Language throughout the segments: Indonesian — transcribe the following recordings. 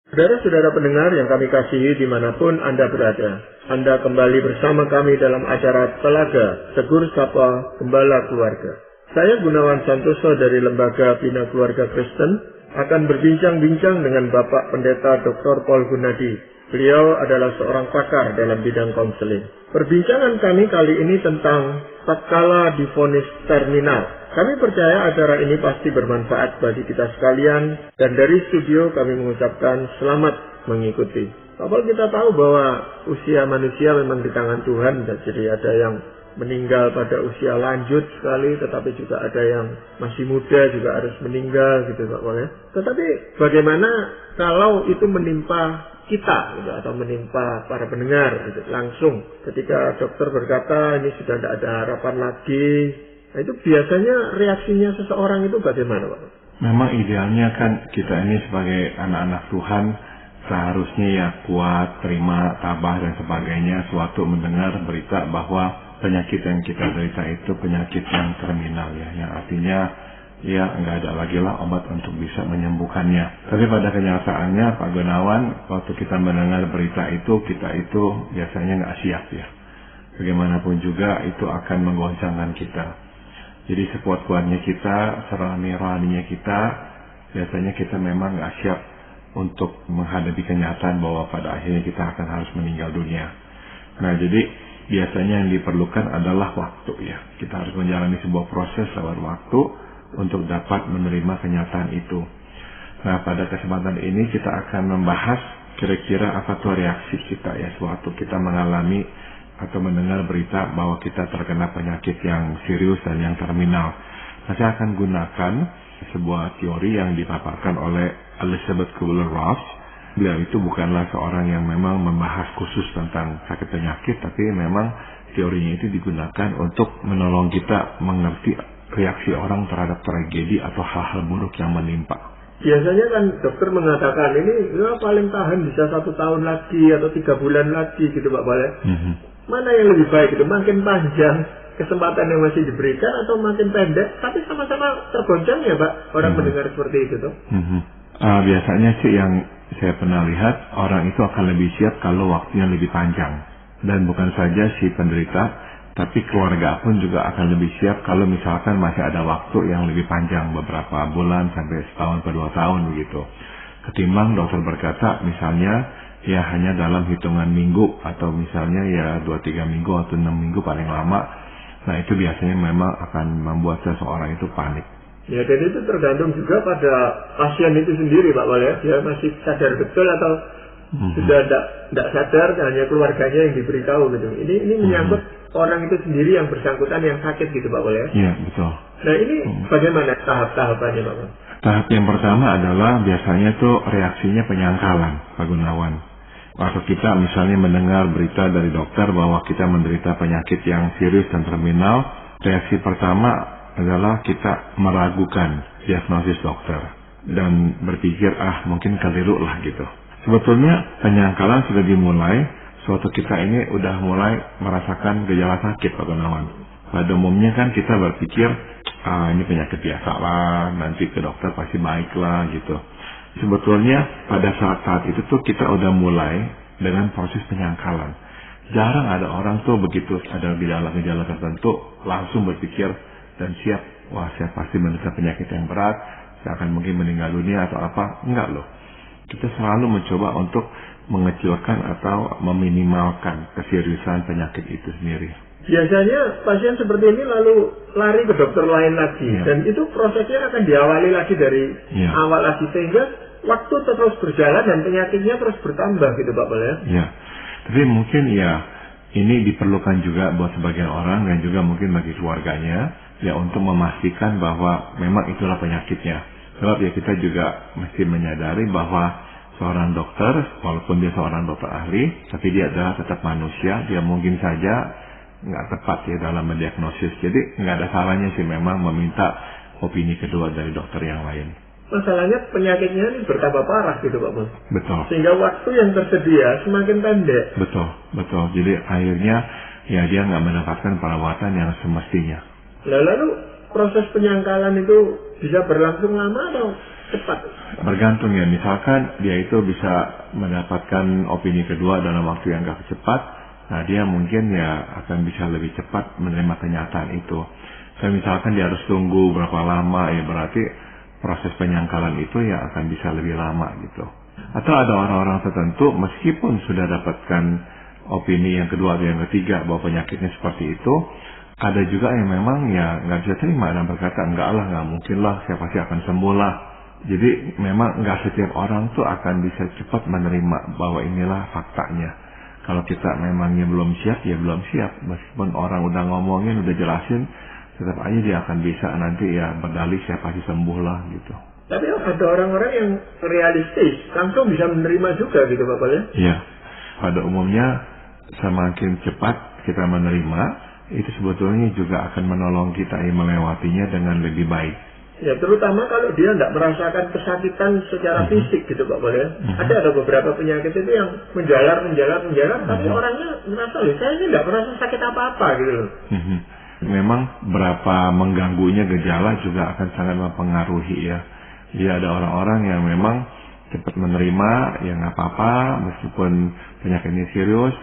Saudara-saudara pendengar yang kami kasihi dimanapun Anda berada, Anda kembali bersama kami dalam acara Telaga Tegur Sapa Gembala Keluarga. Saya Gunawan Santoso dari Lembaga Bina Keluarga Kristen akan berbincang-bincang dengan Bapak Pendeta Dr. Paul Gunadi. Beliau adalah seorang pakar dalam bidang konseling. Perbincangan kami kali ini tentang tatkala divonis terminal. Kami percaya acara ini pasti bermanfaat bagi kita sekalian, dan dari studio kami mengucapkan selamat mengikuti. Bapak, kita tahu bahwa usia manusia memang di tangan Tuhan, jadi ada yang meninggal pada usia lanjut sekali, tetapi juga ada yang masih muda juga harus meninggal gitu Bapak ya. Tetapi bagaimana kalau itu menimpa kita gitu, atau menimpa para pendengar gitu, langsung ketika dokter berkata ini sudah tidak ada harapan lagi. Nah, itu biasanya reaksinya seseorang itu bagaimana Pak? Memang idealnya kan kita ini sebagai anak-anak Tuhan seharusnya ya kuat, terima, tabah dan sebagainya suatu mendengar berita bahwa penyakit yang kita derita itu penyakit yang terminal ya, yang artinya ya nggak ada lagi lah obat untuk bisa menyembuhkannya. Tapi pada kenyataannya Pak Gunawan, waktu kita mendengar berita itu, kita itu biasanya nggak siap ya. Bagaimanapun juga itu akan menggoncangkan kita. Jadi sekuat-kuatnya kita, rohaninya kita, biasanya kita memang nggak siap untuk menghadapi kenyataan bahwa pada akhirnya kita akan harus meninggal dunia. Nah, jadi biasanya yang diperlukan adalah waktu ya. Kita harus menjalani sebuah proses lewat waktu untuk dapat menerima kenyataan itu. Nah, pada kesempatan ini kita akan membahas kira-kira apa tuh reaksi kita ya sewaktu kita mengalami atau mendengar berita bahwa kita terkena penyakit yang serius dan yang terminal. Nah, saya akan gunakan sebuah teori yang dipaparkan oleh Elizabeth Kubler-Ross. Beliau itu bukanlah seorang yang memang membahas khusus tentang sakit penyakit, tapi memang teorinya itu digunakan untuk menolong kita mengerti reaksi orang terhadap tragedi atau hal-hal buruk yang menimpa. Biasanya kan dokter mengatakan ini ya, paling tahan bisa 1 tahun lagi atau 3 bulan lagi gitu Pak Bale. Mana yang lebih baik itu? Makin panjang kesempatan yang masih diberikan atau makin pendek? Tapi sama-sama tergoncang ya Pak orang mendengar seperti itu tuh. Biasanya sih yang saya pernah lihat orang itu akan lebih siap kalau waktunya lebih panjang. Dan bukan saja si penderita, tapi keluarga pun juga akan lebih siap kalau misalkan masih ada waktu yang lebih panjang, beberapa bulan sampai setahun atau 2 tahun begitu. Ketimbang dokter berkata misalnya ya hanya dalam hitungan minggu atau misalnya ya 2-3 minggu atau 6 minggu paling lama. Nah, itu biasanya memang akan membuat seseorang itu panik. Ya, dan itu tergantung juga pada pasien itu sendiri Pak Wal ya. Dia masih sadar betul atau sudah tidak sadar, hanya keluarganya yang diberitahu gitu. Ini menyangkut orang itu sendiri yang bersangkutan yang sakit gitu Pak Wal ya. Iya, betul. Nah, ini bagaimana tahap-tahapannya Pak Wal? Tahap yang pertama adalah biasanya tuh reaksinya penyangkalan Pak Gunawan. Waktu kita misalnya mendengar berita dari dokter bahwa kita menderita penyakit yang serius dan terminal, reaksi pertama adalah kita meragukan diagnosis dokter dan berpikir mungkin keliru lah gitu. Sebetulnya penyangkalan sudah dimulai suatu kita ini udah mulai merasakan gejala sakit Pak Gunawan. Pada umumnya kan kita berpikir ini penyakit biasa lah, nanti ke dokter pasti baik lah gitu. Sebetulnya pada saat itu tuh kita udah mulai dengan proses penyangkalan. Jarang ada orang tuh begitu ada gejala-gejala tertentu langsung berpikir dan siap, wah saya pasti menderita penyakit yang berat, saya akan mungkin meninggal dunia atau apa. Enggak loh. Kita selalu mencoba untuk mengecilkan atau meminimalkan keseriusan penyakit itu sendiri. Biasanya pasien seperti ini lalu lari ke dokter lain lagi, dan itu prosesnya akan diawali lagi dari awal lagi sehingga waktu terus berjalan dan penyakitnya terus bertambah gitu Pak Bal ya. Ya, tapi mungkin ya ini diperlukan juga buat sebagian orang dan juga mungkin bagi keluarganya ya untuk memastikan bahwa memang itulah penyakitnya. Sebab ya kita juga mesti menyadari bahwa seorang dokter, walaupun dia seorang dokter ahli, tapi dia adalah tetap manusia, dia mungkin saja nggak tepat ya dalam mendiagnosis. Jadi nggak ada salahnya sih memang meminta opini kedua dari dokter yang lain. Masalahnya penyakitnya ini bertambah parah gitu Pak Bos. Betul. Sehingga waktu yang tersedia semakin pendek. Betul. Jadi akhirnya ya dia nggak mendapatkan perawatan yang semestinya. Lalu proses penyangkalan itu bisa berlangsung lama atau cepat? Bergantung ya, misalkan dia itu bisa mendapatkan opini kedua dalam waktu yang agak cepat, nah dia mungkin ya akan bisa lebih cepat menerima kenyataan itu. Misalkan dia harus tunggu berapa lama, ya berarti proses penyangkalan itu ya akan bisa lebih lama gitu. Atau ada orang-orang tertentu meskipun sudah dapatkan opini yang kedua atau yang ketiga bahwa penyakitnya seperti itu, ada juga yang memang ya nggak bisa terima dan berkata enggak lah, nggak mungkin lah, saya pasti akan sembuh lah. Jadi memang nggak setiap orang tuh akan bisa cepat menerima bahwa inilah faktanya. Kalau kita memangnya belum siap, ya belum siap. Meskipun orang udah ngomongin, udah jelasin, tetap aja dia akan bisa nanti ya berdalih saya pasti sembuh lah gitu. Tapi ada orang-orang yang realistis, langsung bisa menerima juga gitu Bapak ya? Iya, pada umumnya semakin cepat kita menerima, itu sebetulnya juga akan menolong kita melewatinya dengan lebih baik. Ya, terutama kalau dia tidak merasakan kesakitan secara fisik gitu Pak ya. Ada beberapa penyakit itu yang menjalar, tapi orangnya merasa, saya ini tidak merasa sakit apa-apa gitu loh. Memang berapa mengganggunya gejala juga akan sangat mempengaruhi ya. Jadi ada orang-orang yang memang cepat menerima, ya nggak apa-apa meskipun penyakitnya serius.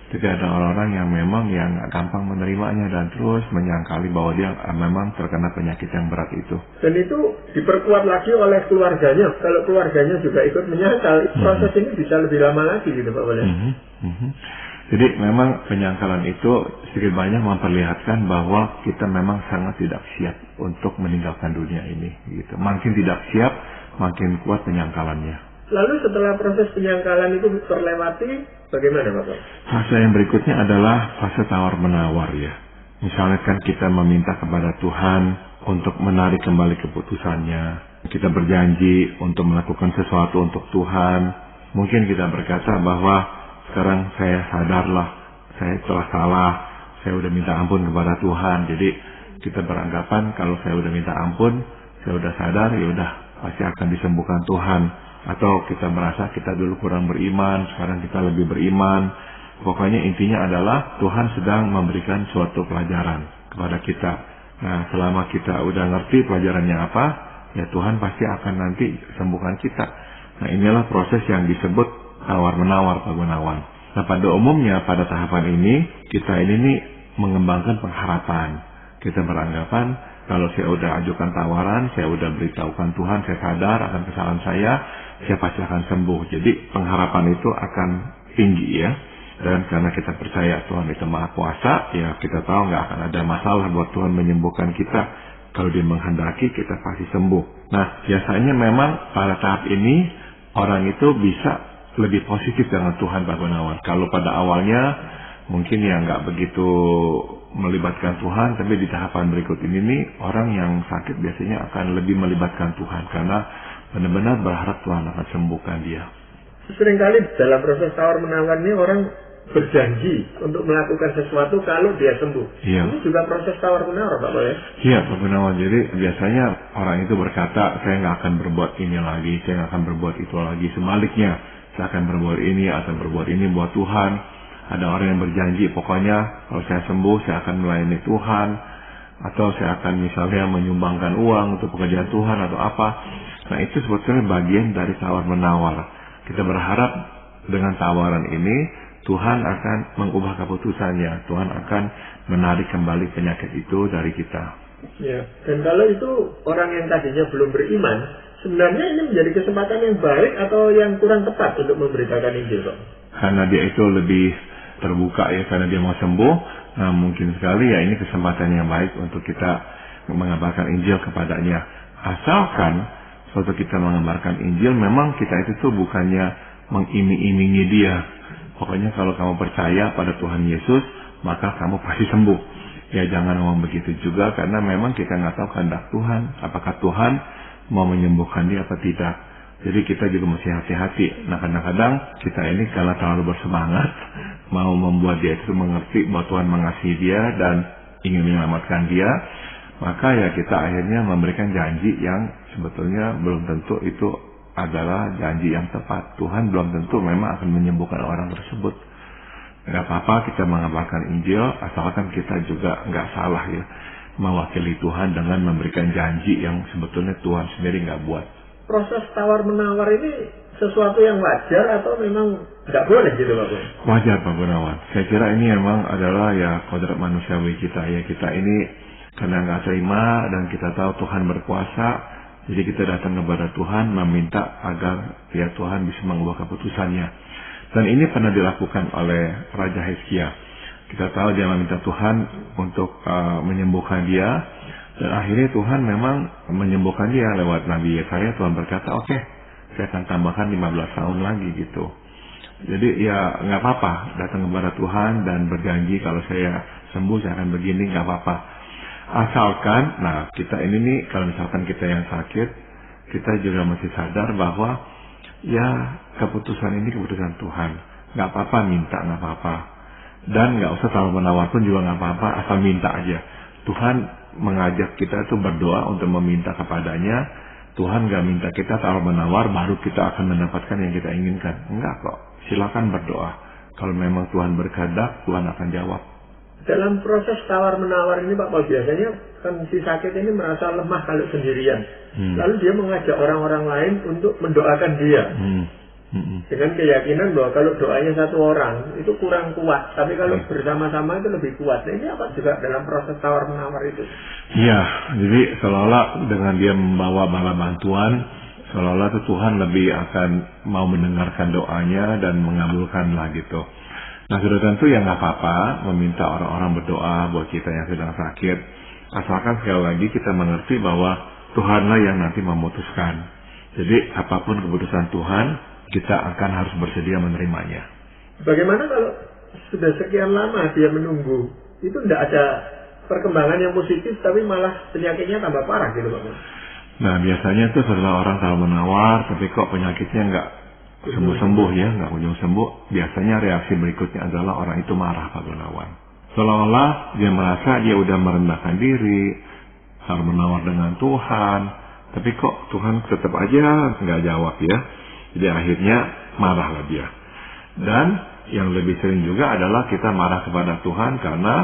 Tapi ada orang-orang yang memang yang nggak gampang menerimanya dan terus menyangkali bahwa dia memang terkena penyakit yang berat itu. Dan itu diperkuat lagi oleh keluarganya. Kalau keluarganya juga ikut menyangkal, proses ini bisa lebih lama lagi gitu Pak Boleh. Jadi memang penyangkalan itu sedikit banyak memperlihatkan bahwa kita memang sangat tidak siap untuk meninggalkan dunia ini. Gitu. Makin tidak siap, makin kuat penyangkalannya. Lalu setelah proses penyangkalan itu terlewati, bagaimana Bapak? Fase yang berikutnya adalah fase tawar-menawar ya. Misalnya kan kita meminta kepada Tuhan untuk menarik kembali keputusannya. Kita berjanji untuk melakukan sesuatu untuk Tuhan. Mungkin kita berkata bahwa sekarang saya sadarlah, saya telah salah, saya udah minta ampun kepada Tuhan. Jadi kita beranggapan kalau saya udah minta ampun, saya udah sadar, ya udah pasti akan disembuhkan Tuhan. Atau kita merasa kita dulu kurang beriman, sekarang kita lebih beriman. Pokoknya intinya adalah Tuhan sedang memberikan suatu pelajaran kepada kita. Nah, selama kita udah ngerti pelajarannya apa, ya Tuhan pasti akan nanti sembuhkan kita. Nah, inilah proses yang disebut tawar-menawar, Pak Gunawan. Nah, pada umumnya pada tahapan ini, kita ini nih mengembangkan pengharapan. Kita beranggapan kalau saya udah ajukan tawaran, saya udah beritahukan Tuhan, saya sadar akan kesalahan saya pasti akan sembuh. Jadi pengharapan itu akan tinggi ya. Dan karena kita percaya Tuhan itu Maha Kuasa, ya kita tahu nggak akan ada masalah buat Tuhan menyembuhkan kita. Kalau Dia menghendaki, kita pasti sembuh. Nah, biasanya memang pada tahap ini orang itu bisa lebih positif dengan Tuhan, Pak Gunawan. Kalau pada awalnya mungkin ya nggak begitu melibatkan Tuhan, tapi di tahapan berikut ini nih orang yang sakit biasanya akan lebih melibatkan Tuhan karena benar-benar berharap Tuhan akan sembuhkan dia. Seringkali dalam proses tawar-menawar ini orang berjanji untuk melakukan sesuatu kalau dia sembuh. Iya. Ini juga proses tawar-menawar Pak Boleh? Iya Pak Gunawan, jadi biasanya orang itu berkata saya nggak akan berbuat ini lagi, saya nggak akan berbuat itu lagi. Sebaliknya, saya akan berbuat ini buat Tuhan. Ada orang yang berjanji, pokoknya kalau saya sembuh, saya akan melayani Tuhan. Atau saya akan misalnya menyumbangkan uang untuk pekerjaan Tuhan atau apa. Nah, itu sebetulnya bagian dari tawar-menawar. Kita berharap dengan tawaran ini, Tuhan akan mengubah keputusannya. Tuhan akan menarik kembali penyakit itu dari kita. Ya, dan kalau itu orang yang tadinya belum beriman, sebenarnya ini menjadi kesempatan yang baik atau yang kurang tepat untuk memberitakan Injil, Pak? Karena dia itu lebih terbuka ya, karena dia mau sembuh, nah mungkin sekali ya ini kesempatan yang baik untuk kita mengabarkan Injil kepadanya. Asalkan waktu kita mengabarkan Injil, memang kita itu tuh bukannya mengiming-imingi dia. Pokoknya kalau kamu percaya pada Tuhan Yesus, maka kamu pasti sembuh. Ya jangan ngomong begitu juga, karena memang kita nggak tahu kehendak Tuhan. Apakah Tuhan mau menyembuhkan dia atau tidak. Jadi kita juga mesti hati-hati. Nah kadang-kadang kita ini kalau terlalu bersemangat, mau membuat dia itu mengerti bahwa Tuhan mengasihi dia dan ingin menyelamatkan dia, maka ya kita akhirnya memberikan janji yang sebetulnya belum tentu itu adalah janji yang tepat. Tuhan belum tentu memang akan menyembuhkan orang tersebut. Gak apa-apa kita mengabarkan Injil, asalkan kita juga gak salah ya, mewakili Tuhan dengan memberikan janji yang sebetulnya Tuhan sendiri gak buat. proses tawar-menawar ini sesuatu yang wajar atau memang nggak boleh gitu Pak Bun? Wajar Pak Gunawan. Saya kira ini memang adalah ya kodrat manusiawi kita ya. Kita ini karena nggak terima dan kita tahu Tuhan berkuasa, jadi kita datang kepada Tuhan meminta agar ya Tuhan bisa mengubah keputusannya. Dan ini pernah dilakukan oleh Raja Hizkia. Kita tahu dia meminta Tuhan untuk menyembuhkan dia, dan akhirnya Tuhan memang menyembuhkan dia lewat Nabi Yesaya. Tuhan berkata, oke, saya akan tambahkan 15 tahun lagi gitu. Jadi ya nggak apa-apa datang kepada Tuhan dan berjanji kalau saya sembuh saya akan begini, nggak apa-apa. Asalkan, nah kita ini nih kalau misalkan kita yang sakit, kita juga mesti sadar bahwa ya keputusan ini keputusan Tuhan. Nggak apa-apa minta, nggak apa-apa. Dan nggak usah terlalu menawar pun juga nggak apa-apa, asal minta aja. Tuhan mengajak kita itu berdoa untuk meminta kepadanya. Tuhan nggak minta kita terlalu menawar baru kita akan mendapatkan yang kita inginkan. Enggak kok, silakan berdoa. Kalau memang Tuhan berkehendak, Tuhan akan jawab. Dalam proses tawar-menawar ini Pak Paul, biasanya kan si sakit ini merasa lemah kalau sendirian. Lalu dia mengajak orang-orang lain untuk mendoakan dia. Dengan keyakinan bahwa kalau doanya satu orang itu kurang kuat, tapi kalau bersama-sama itu lebih kuat. Nah, ini apa juga dalam proses tawar-menawar itu? Iya, jadi seolah-olah dengan dia membawa bala bantuan, seolah-olah itu Tuhan lebih akan mau mendengarkan doanya dan mengabulkan lah gitu. Nah sudah tentu ya nggak apa-apa meminta orang-orang berdoa buat kita yang sedang sakit. Asalkan sekali lagi kita mengerti bahwa Tuhanlah yang nanti memutuskan. Jadi apapun keputusan Tuhan, kita akan harus bersedia menerimanya. Bagaimana kalau sudah sekian lama dia menunggu, itu tidak ada perkembangan yang positif, tapi malah penyakitnya tambah parah gitu Pak? Nah biasanya itu setelah orang kalau menawar, tapi kok penyakitnya nggak sembuh-sembuh ya, nggak kunjung sembuh. Biasanya reaksi berikutnya adalah orang itu marah Pak Gunawan. Seolah-olah dia merasa dia udah merendahkan diri, harus menawar dengan Tuhan, tapi kok Tuhan tetap aja nggak jawab ya. Jadi akhirnya marahlah dia. Dan yang lebih sering juga adalah kita marah kepada Tuhan karena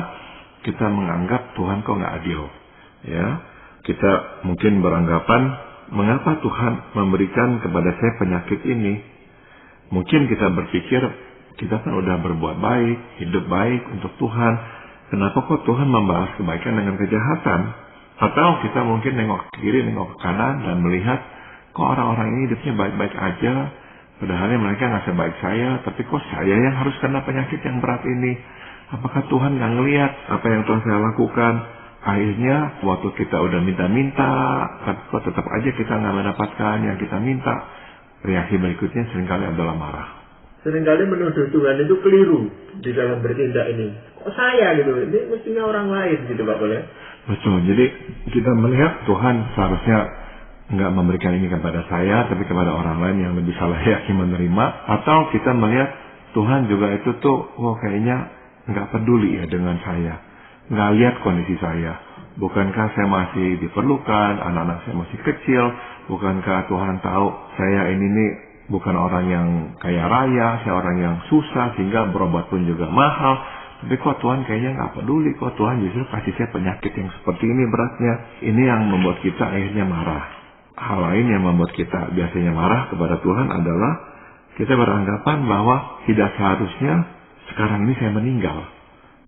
kita menganggap Tuhan kok nggak adil. Ya, kita mungkin beranggapan mengapa Tuhan memberikan kepada saya penyakit ini? Mungkin kita berpikir kita kan udah berbuat baik, hidup baik untuk Tuhan. Kenapa kok Tuhan membalas kebaikan dengan kejahatan? Atau kita mungkin nengok ke kiri, nengok ke kanan dan melihat kok orang-orang ini hidupnya baik-baik aja. Padahal mereka nggak sebaik saya, tapi kok saya yang harus kena penyakit yang berat ini? Apakah Tuhan nggak ngelihat apa yang telah saya lakukan? Akhirnya waktu kita udah minta-minta, tapi kok tetap aja kita nggak mendapatkan yang kita minta. Reaksi berikutnya seringkali adalah marah. Seringkali menuduh Tuhan itu keliru di dalam bertindak ini. Kok saya gitu? Ini mestinya orang lain gitu Pak boleh? Betul. Jadi kita melihat Tuhan seharusnya nggak memberikan ini kepada saya, tapi kepada orang lain yang lebih salah yakin menerima. Atau kita melihat Tuhan juga itu tuh, kayaknya nggak peduli ya dengan saya, nggak lihat kondisi saya. Bukankah saya masih diperlukan, anak-anak saya masih kecil? Bukankah Tuhan tahu saya ini nih bukan orang yang kaya raya, saya orang yang susah sehingga berobat pun juga mahal. Tapi kok Tuhan kayaknya nggak peduli, kok Tuhan justru kasih saya penyakit yang seperti ini beratnya. Ini yang membuat kita akhirnya marah. Hal lain yang membuat kita biasanya marah kepada Tuhan adalah kita beranggapan bahwa tidak seharusnya sekarang ini saya meninggal.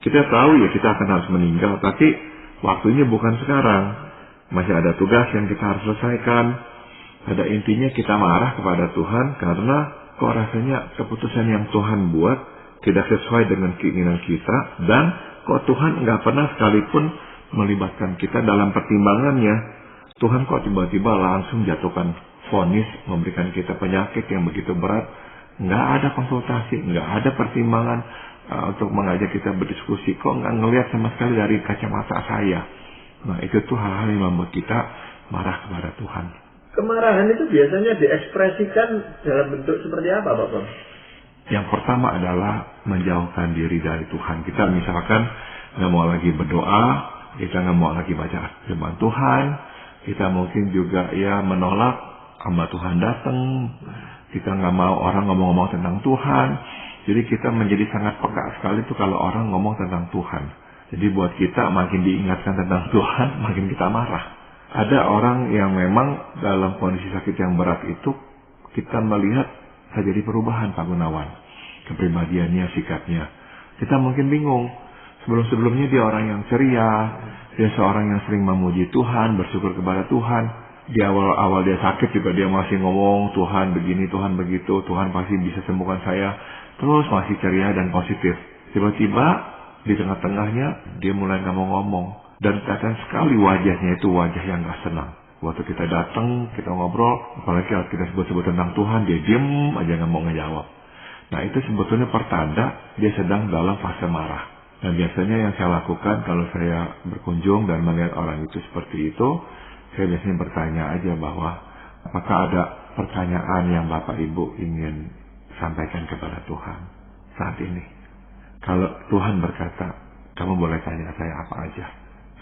Kita tahu ya kita akan harus meninggal, tapi waktunya bukan sekarang. Masih ada tugas yang kita harus selesaikan. Pada intinya kita marah kepada Tuhan karena kok rasanya keputusan yang Tuhan buat tidak sesuai dengan keinginan kita, dan kok Tuhan nggak pernah sekalipun melibatkan kita dalam pertimbangannya. Tuhan kok tiba-tiba langsung jatuhkan vonis, memberikan kita penyakit yang begitu berat. Nggak ada konsultasi, nggak ada pertimbangan untuk mengajak kita berdiskusi. Kok nggak ngelihat sama sekali dari kacamata saya. Nah itu tuh hal-hal yang membuat kita marah kepada Tuhan. Kemarahan itu biasanya diekspresikan dalam bentuk seperti apa Bapak? Yang pertama adalah menjauhkan diri dari Tuhan. Kita misalkan nggak mau lagi berdoa, kita nggak mau lagi baca firman Tuhan, kita mungkin juga ya menolak hamba Tuhan datang, kita nggak mau orang ngomong-ngomong tentang Tuhan. Jadi kita menjadi sangat peka sekali tuh kalau orang ngomong tentang Tuhan. Jadi buat kita makin diingatkan tentang Tuhan, makin kita marah. Ada orang yang memang dalam kondisi sakit yang berat itu kita melihat terjadi perubahan Pak Gunawan. Kepribadiannya, sikapnya. Kita mungkin bingung. Sebelum-sebelumnya dia orang yang ceria, dia seorang yang sering memuji Tuhan, bersyukur kepada Tuhan. Di awal-awal dia sakit juga dia masih ngomong, Tuhan begini, Tuhan begitu, Tuhan pasti bisa sembuhkan saya. Terus masih ceria dan positif. Tiba-tiba di tengah-tengahnya dia mulai nggak mau ngomong. Dan kelihatan sekali wajahnya itu wajah yang gak senang. Waktu kita datang, kita ngobrol, apalagi kalau kita sebut-sebut tentang Tuhan, dia diem aja gak mau ngejawab. Nah itu sebetulnya pertanda dia sedang dalam fase marah. Dan biasanya yang saya lakukan kalau saya berkunjung dan melihat orang itu seperti itu, saya biasanya bertanya aja bahwa apakah ada pertanyaan yang Bapak Ibu ingin sampaikan kepada Tuhan saat ini. Kalau Tuhan berkata, kamu boleh tanya saya apa aja.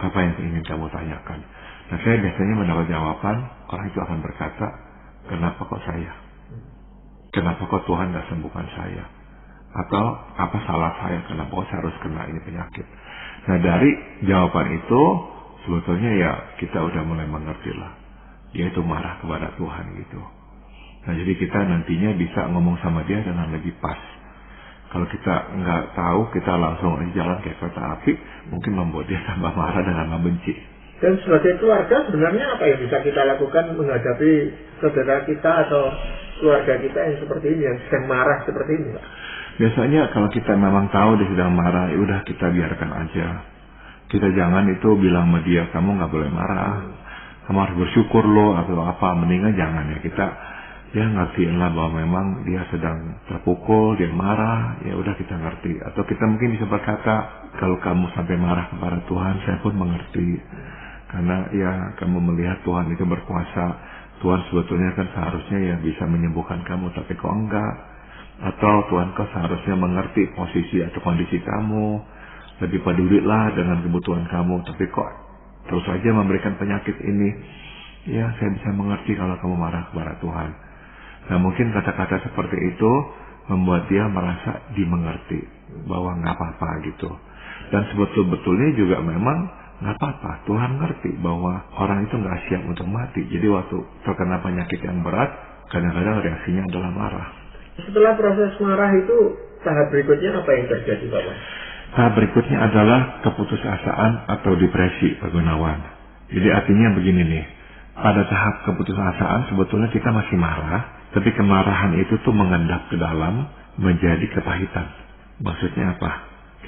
Apa yang ingin kamu tanyakan? Nah saya biasanya mendapat jawaban, orang itu akan berkata, kenapa kok saya? Kenapa kok Tuhan gak sembuhkan saya? Atau apa salah saya? Kenapa kok saya harus kena ini penyakit? Nah dari jawaban itu, sebetulnya ya kita udah mulai mengerti lah. Dia itu marah kepada Tuhan gitu. Nah jadi kita nantinya bisa ngomong sama dia dengan lebih pas. Kalau kita nggak tahu, kita langsung aja jalan kayak kereta api, mungkin membuat dia tambah marah dan membenci. Dan sebagai keluarga sebenarnya apa yang bisa kita lakukan menghadapi saudara kita atau keluarga kita yang seperti ini, yang sedang marah seperti ini, Pak? Biasanya kalau kita memang tahu dia sedang marah, ya udah kita biarkan aja. Kita jangan itu bilang sama dia, kamu nggak boleh marah, kamu harus bersyukur loh atau apa. Mendingan jangan ya, kita ya ngertiin lah bahwa memang dia sedang terpukul, dia marah, ya udah kita ngerti. Atau kita mungkin bisa berkata, kalau kamu sampai marah kepada Tuhan, saya pun mengerti. Karena ya kamu melihat Tuhan itu berkuasa, Tuhan sebetulnya kan seharusnya ya bisa menyembuhkan kamu, tapi kok enggak. Atau Tuhan kok seharusnya mengerti posisi atau kondisi kamu, lebih pedulilah dengan kebutuhan kamu, tapi kok terus saja memberikan penyakit ini. Ya saya bisa mengerti kalau kamu marah kepada Tuhan. Nah mungkin kata-kata seperti itu membuat dia merasa dimengerti, bahwa nggak apa-apa gitu. Dan sebetul-betulnya juga memang nggak apa-apa, Tuhan ngerti bahwa orang itu nggak siap untuk mati. Jadi waktu terkena penyakit yang berat, kadang-kadang reaksinya adalah marah. Setelah proses marah itu, tahap berikutnya apa yang terjadi, Bapak? Tahap berikutnya adalah keputusasaan atau depresi, Pak Gunawan. Jadi artinya begini nih, pada tahap keputusasaan sebetulnya kita masih marah, tapi kemarahan itu tuh mengendap ke dalam menjadi kepahitan. Maksudnya apa?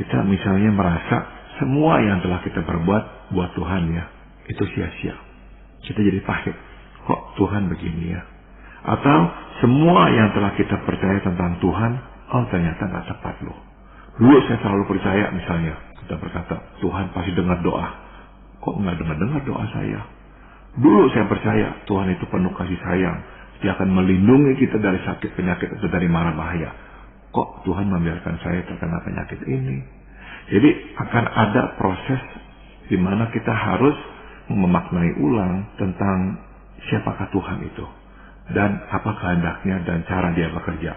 Kita misalnya merasa semua yang telah kita perbuat buat Tuhan ya, itu sia-sia. Kita jadi pahit. Kok Tuhan begini ya? Atau semua yang telah kita percaya tentang Tuhan, oh ternyata nggak tepat loh. Dulu saya selalu percaya misalnya, kita berkata, Tuhan pasti dengar doa. Kok nggak dengar doa saya? Dulu saya percaya Tuhan itu penuh kasih sayang. Dia akan melindungi kita dari sakit, penyakit, atau dari mara bahaya. Kok Tuhan membiarkan saya terkena penyakit ini? Jadi akan ada proses di mana kita harus memaknai ulang tentang siapakah Tuhan itu. Dan apa kehendaknya dan cara dia bekerja.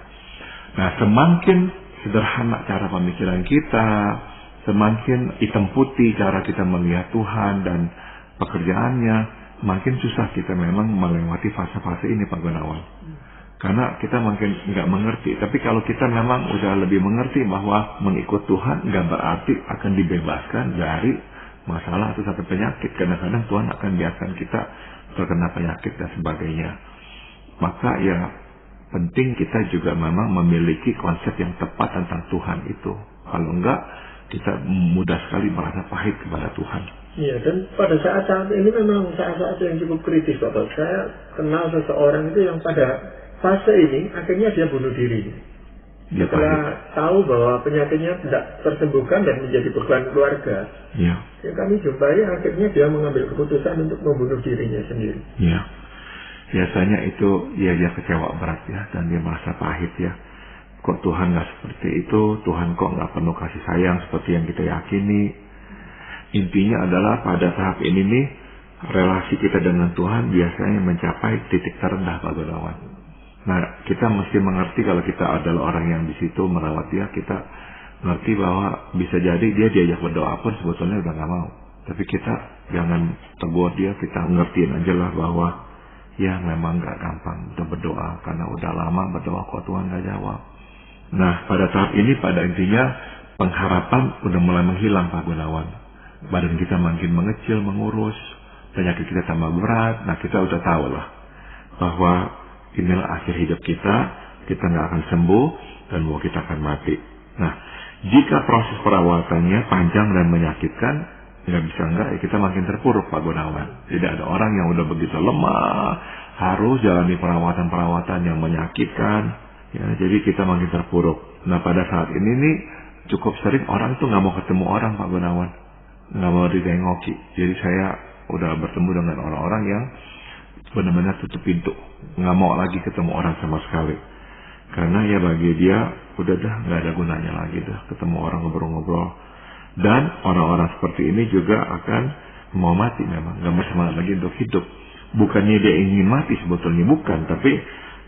Nah semakin sederhana cara pemikiran kita, semakin hitam putih cara kita melihat Tuhan dan pekerjaannya, makin susah kita memang melewati fase-fase ini Pak Gunawan. Karena kita makin nggak mengerti. Tapi kalau kita memang udah lebih mengerti bahwa mengikut Tuhan nggak berarti akan dibebaskan dari masalah atau satu penyakit. Kadang-kadang Tuhan akan biarkan kita terkena penyakit dan sebagainya. Maka ya penting kita juga memang memiliki konsep yang tepat tentang Tuhan itu. Kalau enggak, kita mudah sekali merasa pahit kepada Tuhan. Iya, dan pada saat-saat ini memang saat-saat yang cukup kritis, Bapak. Saya kenal seseorang itu yang pada fase ini akhirnya dia bunuh diri. Setelah tahu bahwa penyakitnya tidak tersembuhkan dan menjadi beban keluarga, ya. Yang kami jumpai akhirnya dia mengambil keputusan untuk membunuh dirinya sendiri. Ya. Biasanya itu ya dia kecewa berat ya, dan dia merasa pahit ya. Kok Tuhan nggak seperti itu? Tuhan kok nggak penuh kasih sayang seperti yang kita yakini? Intinya adalah pada tahap ini nih, relasi kita dengan Tuhan biasanya mencapai titik terendah Pak Gunawan. Nah, kita mesti mengerti kalau kita adalah orang yang di situ merawat dia, kita ngerti bahwa bisa jadi dia diajak berdoa pun sebetulnya udah nggak mau. Tapi kita jangan tegur dia, kita ngertiin aja lah bahwa ya memang gak gampang untuk berdoa, karena udah lama berdoa kok Tuhan gak jawab. Nah pada saat ini pada intinya pengharapan udah mulai menghilang Pak Gunawan. Badan kita makin mengecil, mengurus, penyakit kita tambah berat. Nah kita udah tahu lah bahwa inilah akhir hidup kita gak akan sembuh dan bahwa kita akan mati. Nah jika proses perawatannya panjang dan menyakitkan, nggak bisa enggak, ya kita makin terpuruk Pak Gunawan. Tidak ada orang yang udah begitu lemah harus jalani perawatan-perawatan yang menyakitkan, ya, jadi kita makin terpuruk. Nah pada saat ini nih cukup sering orang tuh nggak mau ketemu orang Pak Gunawan, nggak mau ditengoki. Jadi saya udah bertemu dengan orang-orang yang benar-benar tutup pintu, nggak mau lagi ketemu orang sama sekali, karena ya bagi dia udah dah nggak ada gunanya lagi dah ketemu orang ngobrol-ngobrol. Dan orang-orang seperti ini juga akan mau mati memang, gak bersemangat lagi untuk hidup. Bukannya dia ingin mati sebetulnya, bukan. Tapi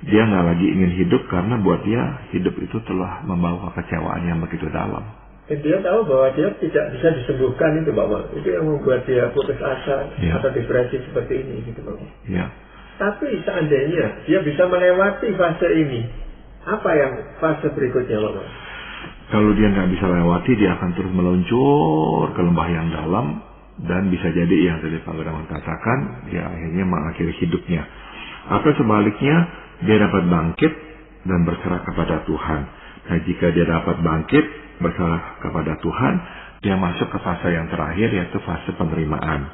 dia gak lagi ingin hidup karena buat dia hidup itu telah membawa kekecewaan yang begitu dalam. Dia tahu bahwa dia tidak bisa disembuhkan itu Bapak. Itu yang membuat dia putus asa atau depresi seperti ini gitu Bapak. Ya. Tapi seandainya dia bisa melewati fase ini, apa yang fase berikutnya Bapak? Kalau dia nggak bisa lewati, dia akan terus meluncur ke lembah yang dalam, dan bisa jadi yang tadi Pak Gunawan katakan, dia akhirnya mengakhiri hidupnya. Atau sebaliknya, dia dapat bangkit dan berserah kepada Tuhan. Nah, jika dia dapat bangkit, berserah kepada Tuhan, dia masuk ke fase yang terakhir, yaitu fase penerimaan.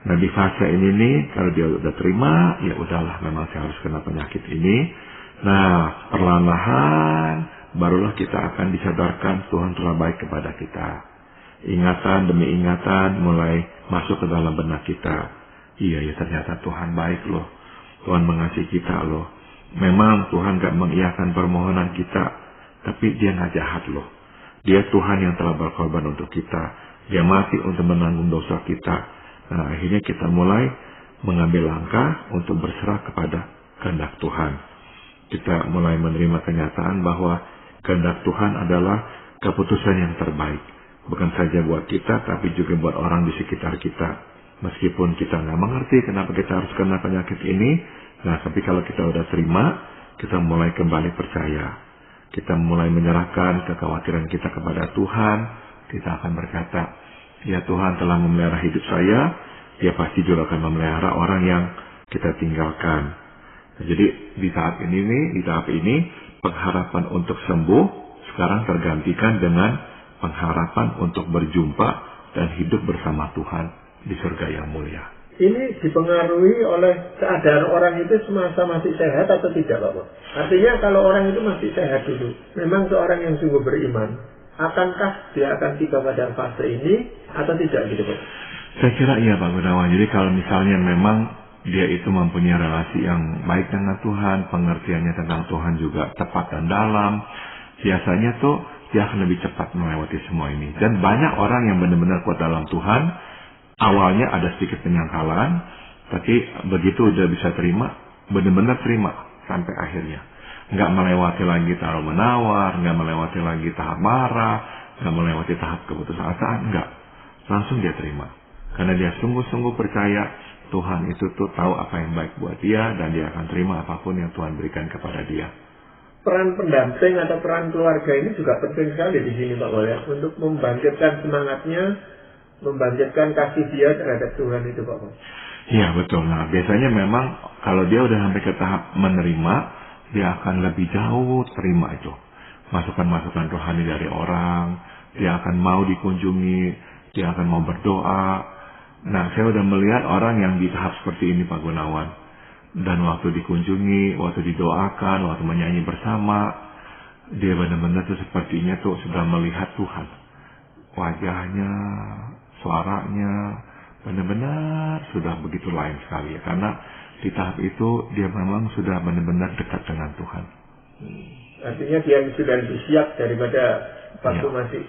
Nah, di fase ini nih, kalau dia udah terima, ya udahlah, memang saya harus kena penyakit ini. Nah, perlahan-lahan barulah kita akan disadarkan Tuhan telah baik kepada kita. Ingatan demi ingatan mulai masuk ke dalam benak kita. Iya ya, ternyata Tuhan baik loh. Tuhan mengasihi kita loh. Memang Tuhan gak mengiyakan permohonan kita, tapi dia gak jahat loh. Dia Tuhan yang telah berkorban untuk kita. Dia mati untuk menanggung dosa kita. Nah akhirnya kita mulai mengambil langkah untuk berserah kepada kehendak Tuhan. Kita mulai menerima kenyataan bahwa kehendak Tuhan adalah keputusan yang terbaik. Bukan saja buat kita, tapi juga buat orang di sekitar kita. Meskipun kita nggak mengerti kenapa kita harus kena penyakit ini, nah tapi kalau kita udah terima, kita mulai kembali percaya. Kita mulai menyerahkan kekhawatiran kita kepada Tuhan. Kita akan berkata, ya Tuhan telah memelihara hidup saya, dia pasti juga akan memelihara orang yang kita tinggalkan. Nah, jadi di tahap ini, pengharapan untuk sembuh sekarang tergantikan dengan pengharapan untuk berjumpa dan hidup bersama Tuhan di surga yang mulia. Ini dipengaruhi oleh keadaan orang itu semasa masih sehat atau tidak Bapak? Artinya kalau orang itu masih sehat dulu, memang seorang yang sungguh beriman, akankah dia akan tiba pada fase ini atau tidak gitu Pak? Saya kira iya Pak Gunawan. Jadi kalau misalnya memang dia itu mempunyai relasi yang baik dengan Tuhan, pengertiannya tentang Tuhan juga tepat dan dalam, biasanya tuh dia akan lebih cepat melewati semua ini. Dan banyak orang yang benar-benar kuat dalam Tuhan, awalnya ada sedikit penyangkalan, tapi begitu udah bisa terima, benar-benar terima sampai akhirnya. Nggak melewati lagi tahap menawar, nggak melewati lagi tahap marah, nggak melewati tahap keputusasaan, nggak. Langsung dia terima. Karena dia sungguh-sungguh percaya Tuhan itu tuh tahu apa yang baik buat dia, dan dia akan terima apapun yang Tuhan berikan kepada dia. Peran pendamping atau peran keluarga ini juga penting sekali di sini Pak Wal, untuk membangkitkan semangatnya, membangkitkan kasih dia terhadap Tuhan itu Pak Wal. Iya betul. Nah biasanya memang kalau dia udah sampai ke tahap menerima, dia akan lebih jauh terima itu masukan-masukan rohani dari orang. Dia akan mau dikunjungi, dia akan mau berdoa. Nah, saya udah melihat orang yang di tahap seperti ini Pak Gunawan. Dan waktu dikunjungi, waktu didoakan, waktu menyanyi bersama, dia benar-benar tuh sepertinya tuh sudah melihat Tuhan. Wajahnya, suaranya, benar-benar sudah begitu lain sekali. Karena di tahap itu dia memang sudah benar-benar dekat dengan Tuhan. Artinya dia sudah lebih siap daripada waktu masih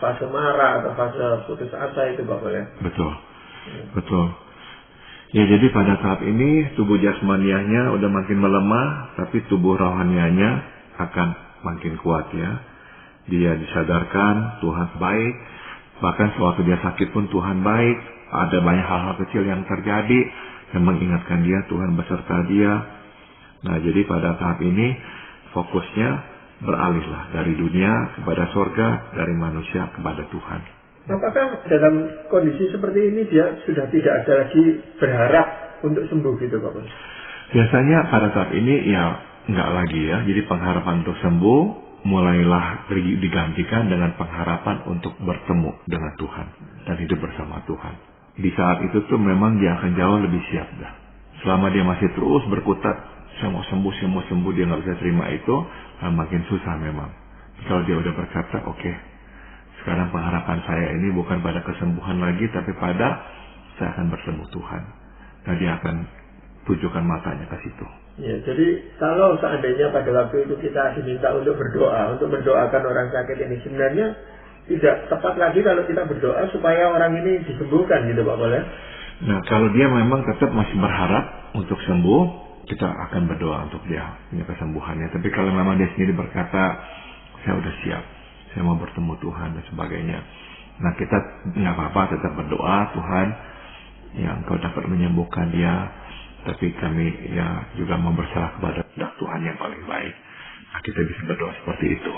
fase marah atau fase putus asa itu Bapak ya. Betul. Betul. Ya jadi pada saat ini tubuh jasmaniahnya udah makin melemah, tapi tubuh rohanianya akan makin kuat ya. Dia disadarkan Tuhan baik, Bahkan sewaktu dia sakit pun Tuhan baik. Ada banyak hal-hal kecil yang terjadi yang mengingatkan dia Tuhan beserta dia. Nah, jadi pada tahap ini fokusnya beralihlah dari dunia kepada sorga, dari manusia kepada Tuhan. Apakah dalam kondisi seperti ini dia sudah tidak ada lagi berharap untuk sembuh gitu Pak? Biasanya pada saat ini ya enggak lagi ya. Jadi pengharapan untuk sembuh mulailah digantikan dengan pengharapan untuk bertemu dengan Tuhan dan hidup bersama Tuhan. Di saat itu tuh memang dia akan jauh lebih siap dah. Selama dia masih terus berkutat, saya mau sembuh, dia nggak bisa terima itu, makin susah memang. Kalau dia udah berkata, oke, sekarang pengharapan saya ini bukan pada kesembuhan lagi, tapi pada saya akan bertemu Tuhan. Dan dia akan tujukan matanya ke situ. Ya, jadi kalau seandainya pada waktu itu kita diminta untuk berdoa, untuk mendoakan orang sakit ini, sebenarnya tidak tepat lagi kalau kita berdoa supaya orang ini disembuhkan gitu Pak boleh? Nah, kalau dia memang tetap masih berharap untuk sembuh, kita akan berdoa untuk dia punya kesembuhannya. Tapi kalau memang dia sendiri berkata, saya udah siap, saya mau bertemu Tuhan dan sebagainya. Nah, kita nggak apa-apa tetap berdoa, Tuhan yang Engkau dapat menyembuhkan dia. Tapi kami ya juga mau berserah kepada Tuhan yang paling baik. Nah, kita bisa berdoa seperti itu.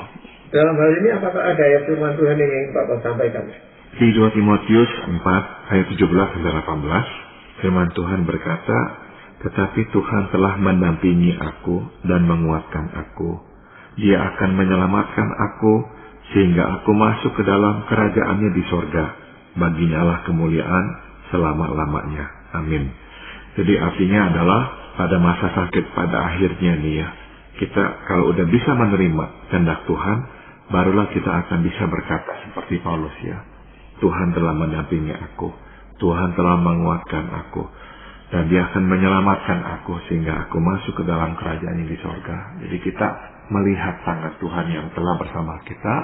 Dalam hal ini apakah ada ayat firman Tuhan yang ingin Bapak sampaikan? Di 2 Timotius 4 ayat 17-18, firman Tuhan berkata, tetapi Tuhan telah mendampingi aku dan menguatkan aku. Dia akan menyelamatkan aku sehingga aku masuk ke dalam kerajaannya di sorga. Baginya lah kemuliaan selama-lamanya. Amin. Jadi artinya adalah pada masa sakit pada akhirnya nih ya, kita kalau udah bisa menerima kehendak Tuhan, barulah kita akan bisa berkata seperti Paulus ya, Tuhan telah mendampingi aku, Tuhan telah menguatkan aku, dan dia akan menyelamatkan aku sehingga aku masuk ke dalam kerajaan di sorga. Jadi kita melihat tangan Tuhan yang telah bersama kita,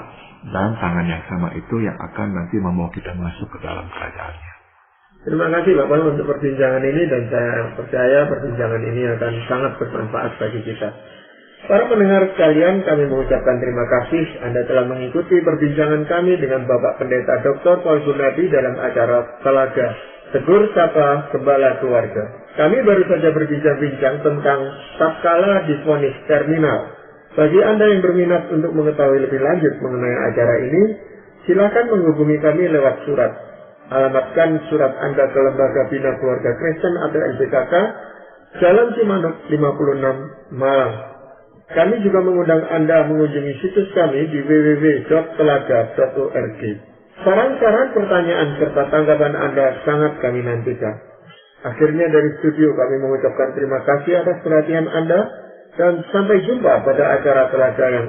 dan tangan yang sama itu yang akan nanti membawa kita masuk ke dalam kerajaannya. Terima kasih Bapak untuk perbincangan ini, dan saya percaya perbincangan ini akan sangat bermanfaat bagi kita. Para pendengar sekalian, kami mengucapkan terima kasih Anda telah mengikuti perbincangan kami dengan Bapak Pendeta Dr. Paul Gunadi dalam acara Telaga Tegur Sapa Gembala Keluarga. Kami baru saja berbincang-bincang tentang tatkala divonis terminal. Bagi Anda yang berminat untuk mengetahui lebih lanjut mengenai acara ini, silakan menghubungi kami lewat surat. Alamatkan surat Anda ke Lembaga Bina Keluarga Kristen atau LBKK, Jalan Cimanuk 56, Malang. Kami juga mengundang Anda mengunjungi situs kami di www.telaga.org. Saran-saran, pertanyaan, serta tanggapan Anda sangat kami nantikan. Akhirnya dari studio kami mengucapkan terima kasih atas perhatian Anda, dan sampai jumpa pada acara Telaga yang